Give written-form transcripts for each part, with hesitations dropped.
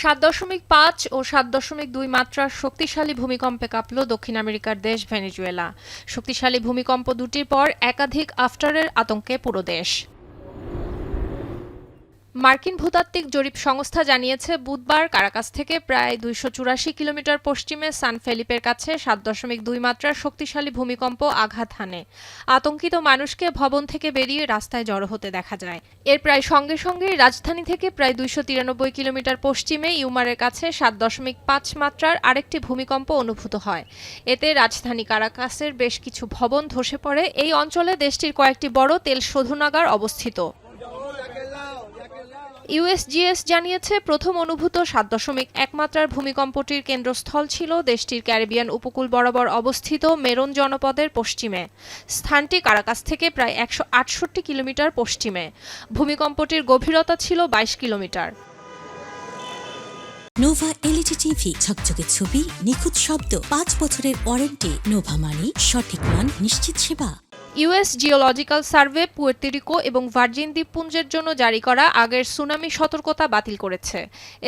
7.5 ও 7.2 মাত্রার শক্তিশালী ভূমিকম্পে কাঁপল দক্ষিণ আমেরিকার দেশ ভেনেজুয়েলা। শক্তিশালী ভূমিকম্প দুটির পর একাধিক আফটারের আতঙ্কে পুরো দেশ। মার্কিন ভূতাত্ত্বিক জরিপ সংস্থা জানিয়েছে, বুধবার কারাকাস থেকে প্রায় 284 কিলোমিটার পশ্চিমে সান ফেলিপের কাছে 7.2 মাত্রার শক্তিশালী ভূমিকম্প আঘাত হানে। আতঙ্কিত মানুষকে ভবন থেকে বেরিয়ে রাস্তায় জড়ো হতে দেখা যায়। এর প্রায় সঙ্গে সঙ্গেই রাজধানী থেকে প্রায় 293 কিলোমিটার পশ্চিমে ইউমারের কাছে 7.5 মাত্রার আরেকটি ভূমিকম্প অনুভূত হয়। এতে রাজধানী কারাকাসের বেশ কিছু ভবন ধসে পড়ে। এই অঞ্চলে দেশটির কয়েকটি বড় তেল শোধনাগার অবস্থিত। ইউএসজিএস জানিয়েছে, প্রথম অনুভূত 7.1 মাত্রার ভূমিকম্পটির কেন্দ্রস্থল ছিল দেশটির ক্যারিবিয়ান উপকূল বরাবর অবস্থিত মেরন জনপদের পশ্চিমে। স্থানটি কারাকাস থেকে প্রায় 168 কিলোমিটার পশ্চিমে। ভূমিকম্পটির গভীরতা ছিল 22 কিলোমিটার। নোভা এলইডি টিভি, ঝকঝকে ছবি, নিখুঁত শব্দ, 5 বছরের ওয়ারেন্টি। নোভা মানি সঠিক মান, নিশ্চিত সেবা। US geological survey Puerto Rico এবং ভার্জিন দ্বীপপুঞ্জের জন্য জারি করা আগের সুনামি সতর্কতা বাতিল করেছে।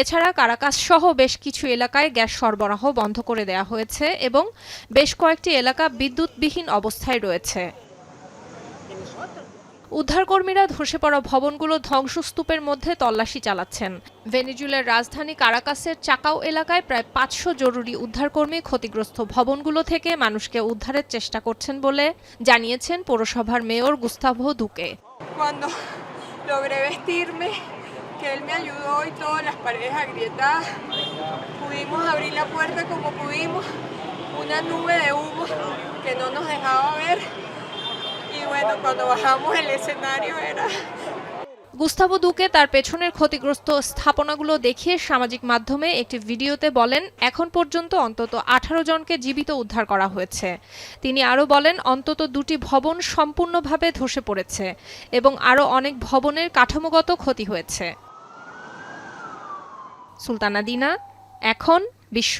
এছাড়া কারাকাস সহ বেশ কিছু এলাকায় গ্যাস সরবরাহ বন্ধ করে দেওয়া হয়েছে এবং বেশ কয়েকটি এলাকা বিদ্যুৎবিহীন অবস্থায় রয়েছে। উদ্ধারকর্মীরা ধসে পড়া ভবনগুলো ধ্বংসস্তূপের মধ্যে তল্লাশি চালাচ্ছেন। ভেনেজুয়েলার রাজধানী কারাকাসের চাকাও এলাকায় প্রায় 500 জরুরি উদ্ধারকর্মী ক্ষতিগ্রস্ত ভবনগুলো থেকে মানুষকে উদ্ধারের চেষ্টা করছেন বলে জানিয়েছেন পৌরসভার মেয়র গুস্তাভো দুকে। গুস্তাভো দুকে তার পেছনের ক্ষতিগ্রস্ত স্থাপনাগুলো দেখিয়ে সামাজিক মাধ্যমে একটি ভিডিওতে বলেন, এখন পর্যন্ত অন্তত 18 জনকে জীবিত উদ্ধার করা হয়েছে। তিনি আরও বলেন, অন্তত 2টি ভবন সম্পূর্ণভাবে ধসে পড়েছে এবং আরও অনেক ভবনের কাঠামোগত ক্ষতি হয়েছে। সুলতানা দিনা, এখন বিশ্ব।